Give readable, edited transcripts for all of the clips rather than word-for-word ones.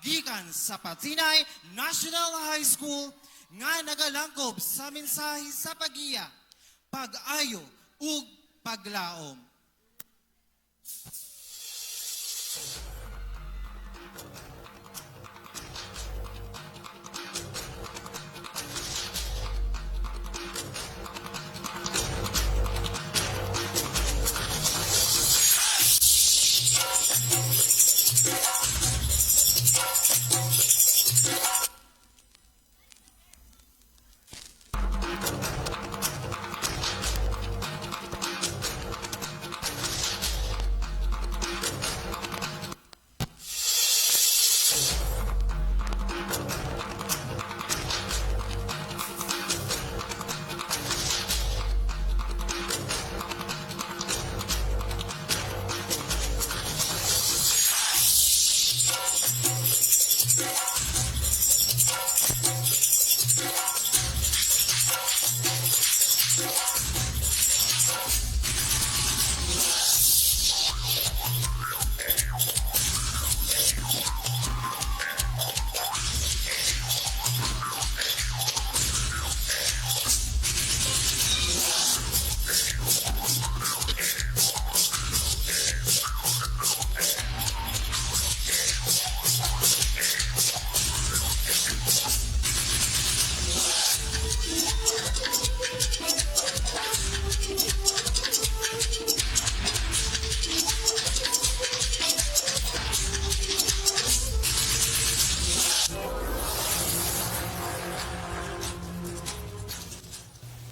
gikan sa Martina National High School nga nagalangkob sa mensahe sa pagiya, pag-ayo ug paglaom.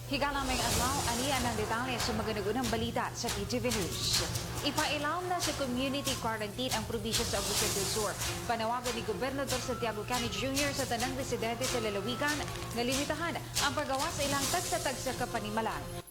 Higala may adlaw, aniya ng detalye sa maganugunang balita sa PTV News. Ipailaw na sa community quarantine ang probinsya sa Agusan del Sur. Panawagan ni Gobernador Santiago Canich Jr. sa tanang residente sa lalawigan na limitahan ang paggawa sa ilang tagsa-tagsa kapanimalan.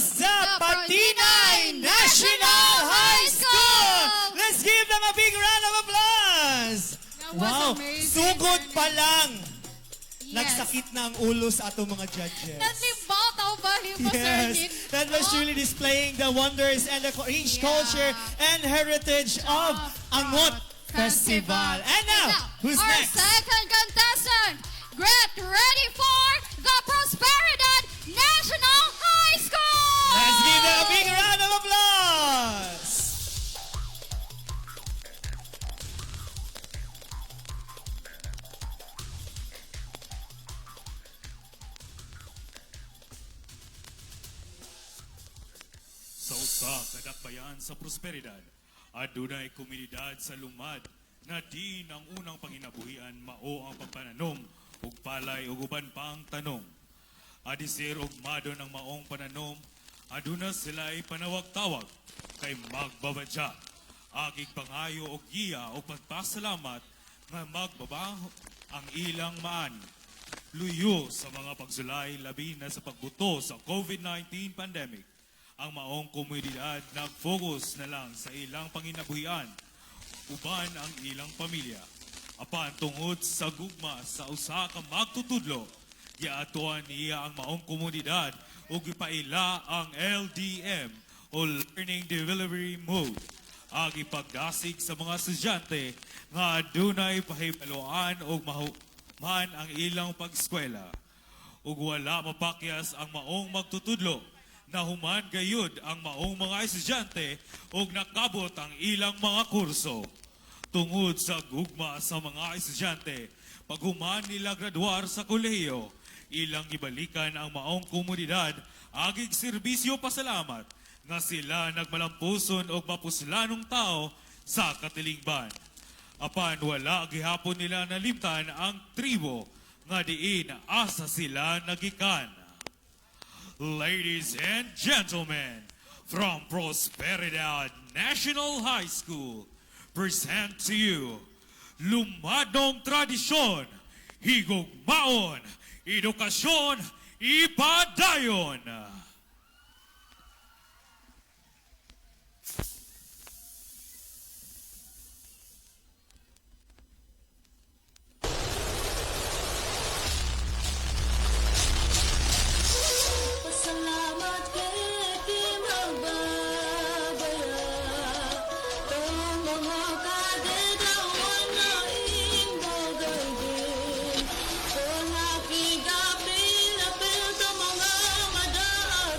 sa Patinay National High School! Let's give them a big round of applause! That was Wow, amazing, sugod Bernie. pa lang. Yes. Nagsakit na ang ulo sa atong mga judges. Nalimbataw ba mo, Sir Yes, Nin? that was truly displaying the wonders and the rich culture and heritage of Angot Festival. And now, who's our next? second contestant, get ready for the Prosperidad National High School! Let's give them a big round of applause! Sa usa kadakbayan sa Prosperidad, adunay komunidad sa lumad nga di ang unang panginabuhian mao ang pagpananom ug palay ug uban pang tanong. Adisir og mado ng maong pananom, aduna sila'y panawag-tawag kay magbabadya. Agig pangayo og giya o pagpasalamat nga magbabaho ang ilang maan. Luyo sa mga pagsulay labi na sa pagbuto sa COVID-19 pandemic. Ang maong komunidad nag-focus na lang sa ilang panginabuhian, uban ang ilang pamilya. Apan tungod sa gugma sa usa ka magtutudlo, giatuan niya ang maong komunidad ug gipaila ang LDM o Learning Delivery Mode. Agi pagdasig sa mga estudyante nga adunay pahibaluan og mahuman ang ilang pag-eskwela. Ug wala mapakyas ang maong magtutudlo na human gayud ang maong mga estudyante ug nakabot ang ilang mga kurso. Tungod sa gugma sa mga estudyante, paghuman nila graduar sa kolehiyo, ilang ibalikan ang maong komunidad agig serbisyo pasalamat nga sila nagmalampuson og mapuslanong tao sa katilingban. Apan wala gihapon nila nalimtan ang tribo nga diin asa sila nagikan. Ladies and gentlemen, from Prosperidad National High School, present to you, Lumadong Tradisyon, Higugmaon, Edukasyon, Ipadayon. Pasalamat kay di magbabaya Tong mga kadadawan na imbagay din Kung nakigapil-apil sa mga madaan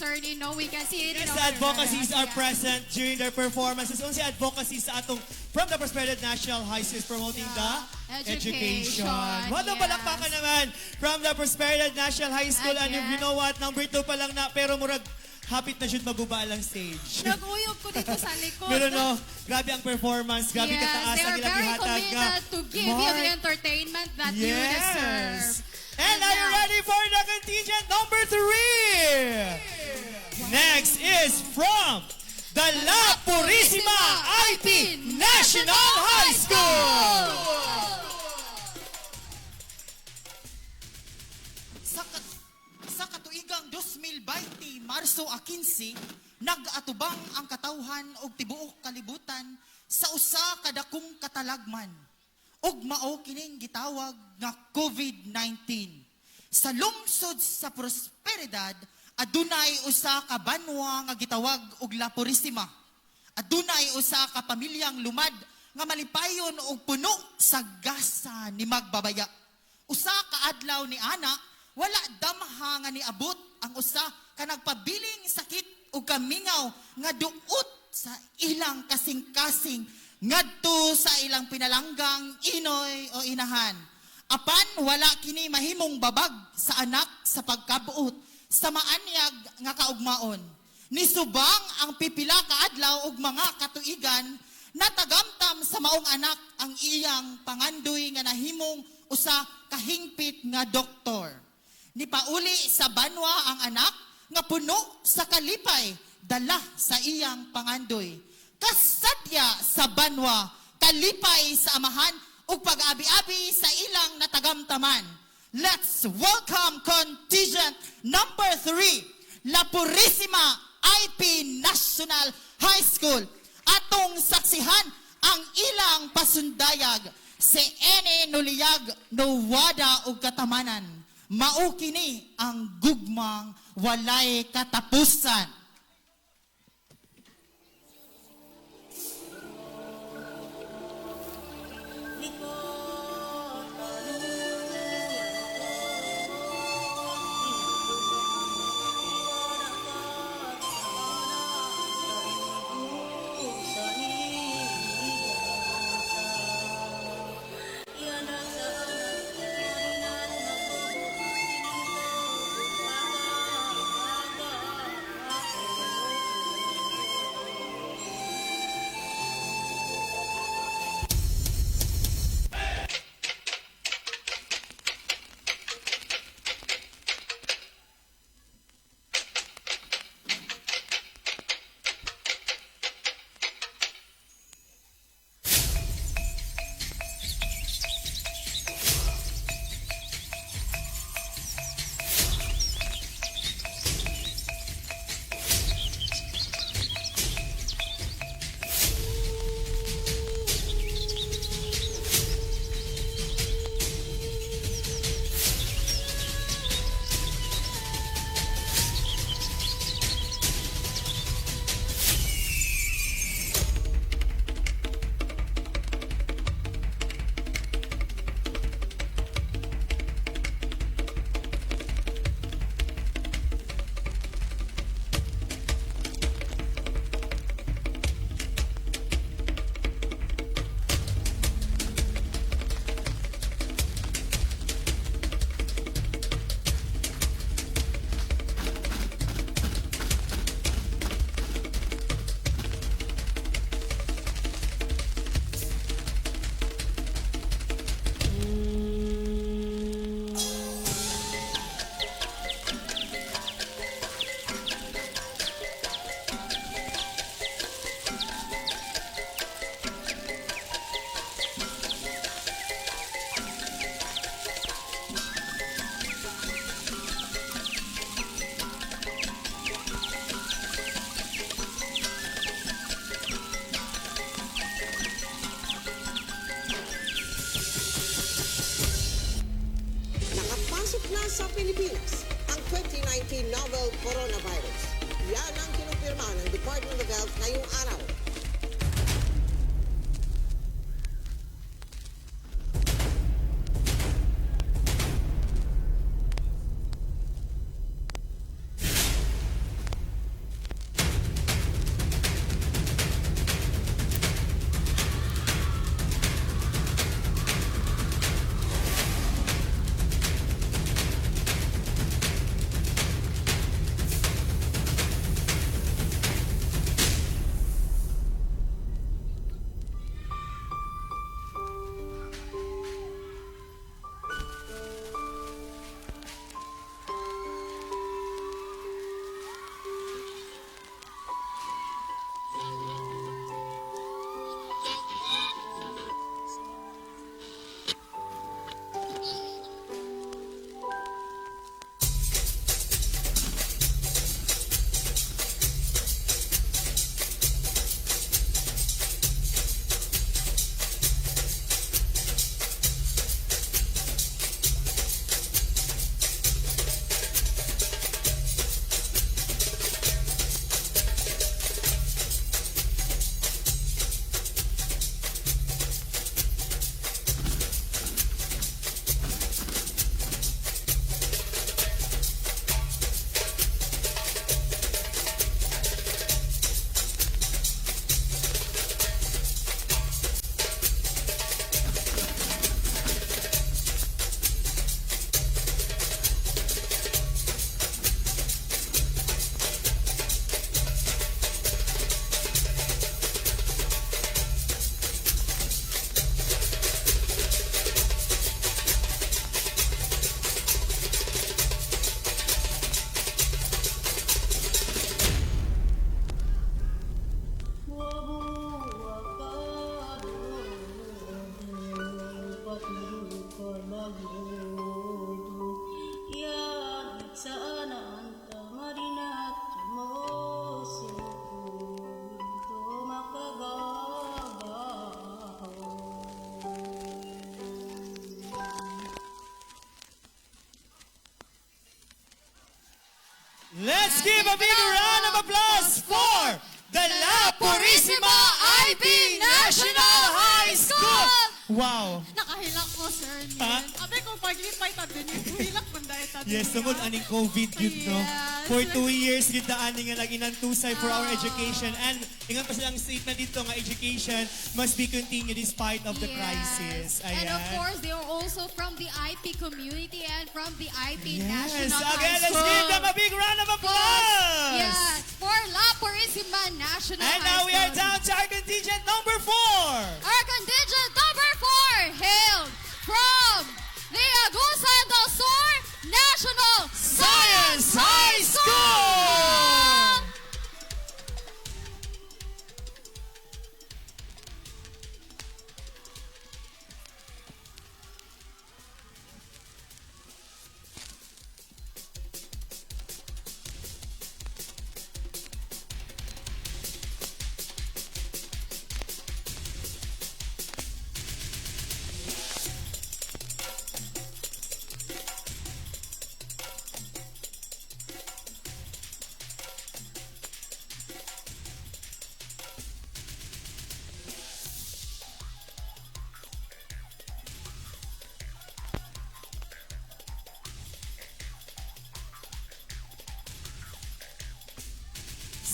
concerning, no? We can see it in Yes, our the advocacies are Yeah. present during their performances. Unsa advocacy sa atong from the Prosperidad National High School is promoting the Education, Wadong yes. palakpakan naman from the Prosperidad National High School. And Again. you know what, number 2 pa lang na, pero murag hapit na should maguba lang stage. Nag-uyog ko dito sa likod. Pero no, grabe ang performance, grabe Yes, kataas they ang are ilang very gihatag nga. committed to give you the Mark. entertainment that you deserve. And are you ready for the contingent number 3? Next is from the La Purisima IT National High School. Sa katuigang 2020, Marso a 15, nag-atubang ang katawhan og tibuok kalibutan sa usa ka dakong katalagman. Ug mao kining gitawag nga COVID-19. Sa lungsod sa Prosperidad, adunay usa ka banwa nga gitawag og La Purisima. Adunay usa ka pamilyang lumad nga malipayon og puno sa gasa ni magbabaya. Usa ka adlaw ni ana, wala damha nga niabot ang usa ka nagpabiling sakit ug kamingaw nga duot sa ilang kasing-kasing ngadto sa ilang pinalanggang inoy o inahan. Apan wala kini mahimong babag sa anak sa pagkabuot sa maanyag nga kaugmaon. Nisubang ang pipila ka adlaw ug mga katuigan natagamtam sa maong anak ang iyang pangandoy nga nahimong usa kahingpit nga doktor. Nipauli sa banwa ang anak nga puno sa kalipay dala sa iyang pangandoy. Kasadya sa banwa, kalipay sa amahan ug pag-abi-abi sa ilang natagamtaman. Let's welcome contingent number 3, La Purisima IT National High School. Atong saksihan ang ilang pasundayag si Ene Nuliyag Nowada ug Katamanan. Mao kini ang gugmang walay katapusan. sa Pilipinas ang 2019 novel coronavirus. Yan ang kinumpirma ng Department of Health ngayong araw. give a big round of applause for the La Purisima IT National High School! Wow! Nakahilak ko, sir. Ha? Abe ko, paglipay ta din. Hilak man dahil ta din. Yes, tungod aning COVID yun, no? Yes. For 2 years, yun daanin nga nag-inantusay for our education. And ingat pa silang statement dito nga education must be continued despite of the crisis. And Ayan. of course, they are also from the IP community and from the IP Yes, National again, High let's School. give them a big round of applause! Yes, for La Purisima National And High now we are School. down to our contingent number 4. Our contingent number 4 hailed from the Agusan del Sur National Science High School!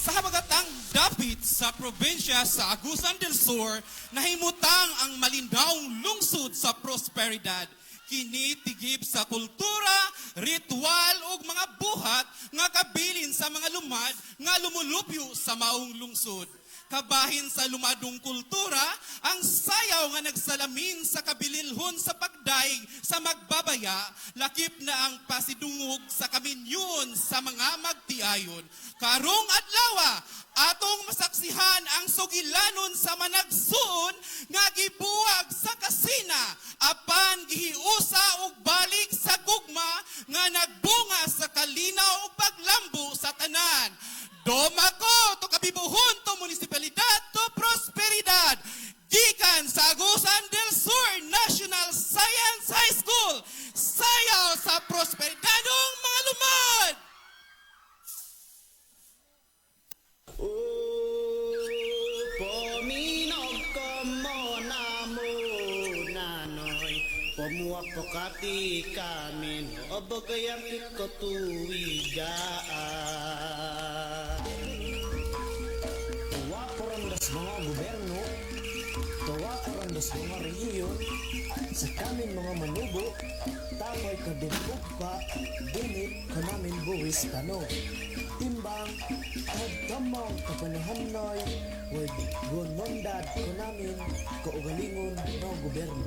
Sa habagatang dapit sa probinsya sa Agusan del Sur, nahimutang ang malindaong lungsod sa Prosperidad. Kinitigib sa kultura, ritual ug mga buhat nga kabilin sa mga lumad nga lumulupyo sa maong lungsod. Kabahin sa lumadong kultura, ang sayaw nga nagsalamin sa kabililhon sa pagdaig sa magbabaya, lakip na ang pasidungog sa kaminyon sa mga magtiayon. Karong adlawa, atong masaksihan ang sugilanon sa managsuon nga gibuwag sa kasina, apan gihiusa og balik sa gugma nga nagbunga sa kalinaw ug paglambo sa tanan. Domako to kabibuhon to munisipalidad to Prosperidad. Gikan sa Agusan del Sur National Science High School. Sayaw sa Prosperidadong mga lumad. Pominog ko mo na mo nanoy. Pamuak ko kati kamin. O bagayang iko tuwigaan. Tuwa ko randas mga gobyerno. Tuwa ko randas mga rehiyon. Sa kamin mga manubo. Tamoy ka din pa. Dinit ko namin buwis tanong. Timbang at damang kapanahanay with gunmondad ko namin kaugalingon ng gobyerno.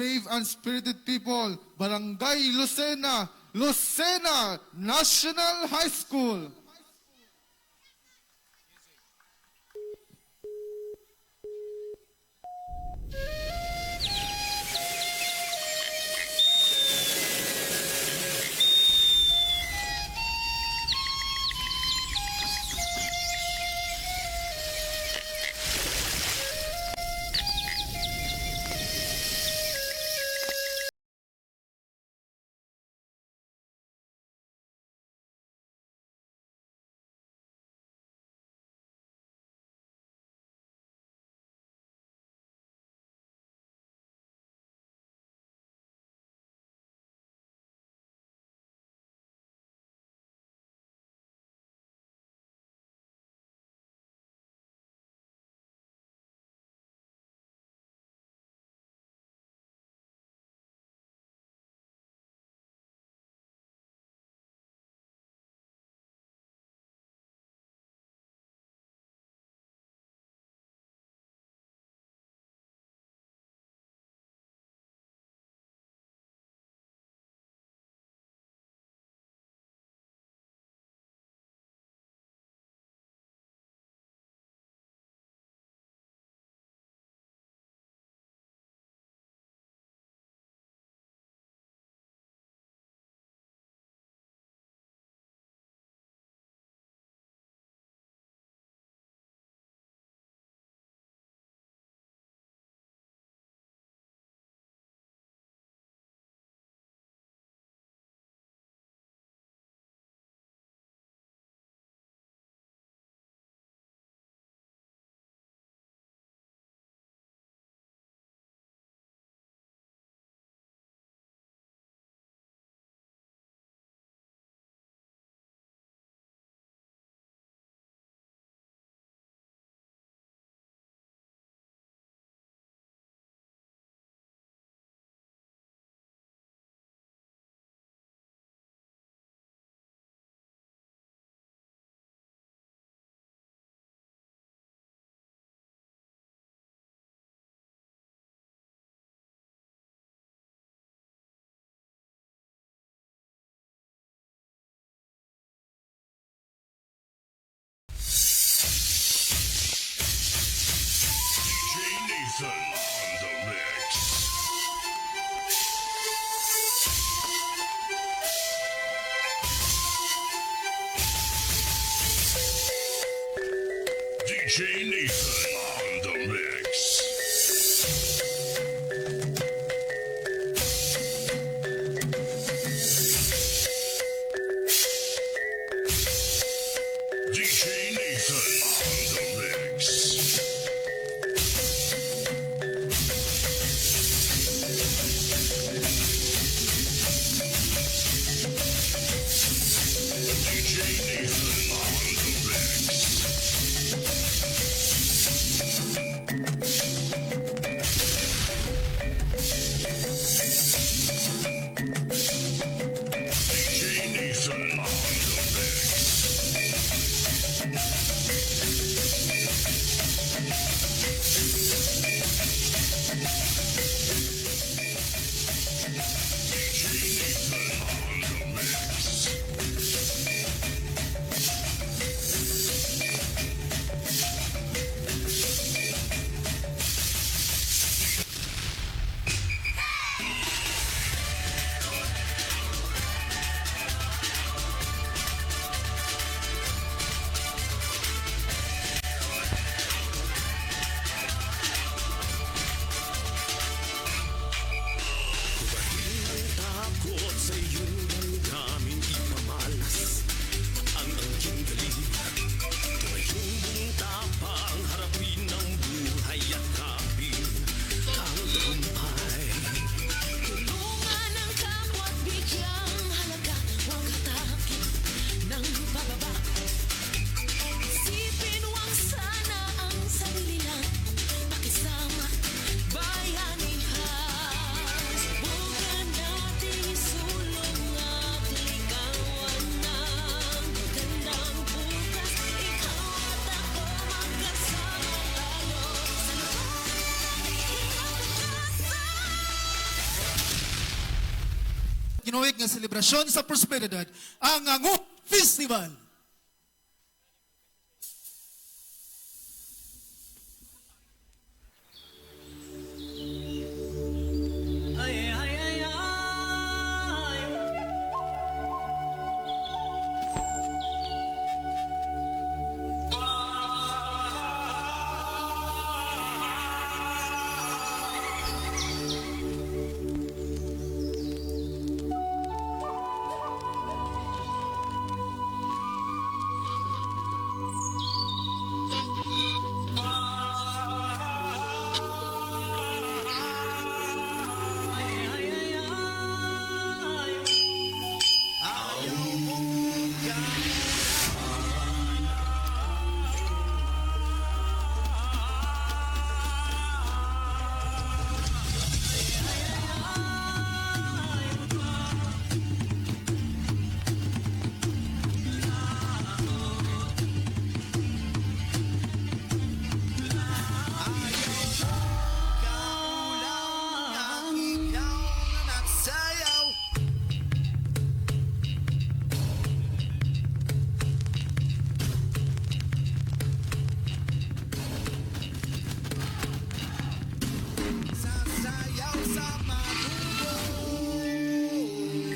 brave and spirited people, Barangay Lucena, Lucena National High School. DJ Nathan on the mix. DJ Nathan on the mix. DJ Nathan on the mix. DJ Nathan on the mix. DJ Nathan on the mix. Takot sa iyong damdamin ipamalas ang angking galing. Tumayong buong tapang harapin ang buhay at kapin ang tagumpay. Tulungan ang kapwa't bigyang halaga, huwag hatakin ng pababa. Isipin huwag sana ang sarili lang, pakisama bayanihan. Subukan natin isulong at ligawan ng magandang bukas. Ikaw at ako magkasama tayo sa Ginuwig nga selebrasyon sa Prosperidad, ang Angot Festival.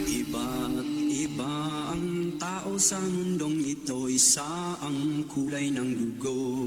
Iba't iba ang tao sa mundong ito, isa ang kulay ng dugo.